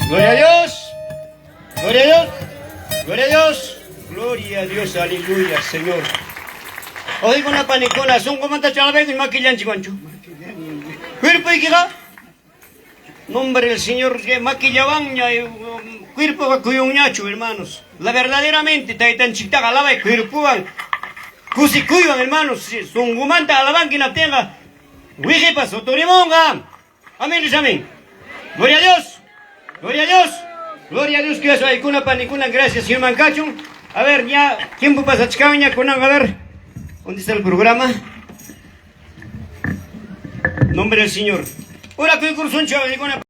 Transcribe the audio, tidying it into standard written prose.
Gloria a Dios, gloria a Dios, gloria a Dios, gloria a Dios, aleluya, Señor. Hoy con la panicona, son como anda chalabé y maquillan chihuancho. Cuerpo y quiga. Nombre del Señor que maquillaban cuerpo va cuyuñacho, hermanos. La verdaderamente taitan chita galaba y cuerpo van cusicuyuan, hermanos. Son gumanta alaban que la tenga. Wije paso, torimonga. Amén, amén. Gloria a Dios. Gloria a Dios, gloria a Dios que eso hay kuna panicuna, gracias señor Mancacho. A ver, ya, tiempo pasa chicaña con a ver, ¿dónde está el programa? Nombre del Señor. Ahora que curso un chavo,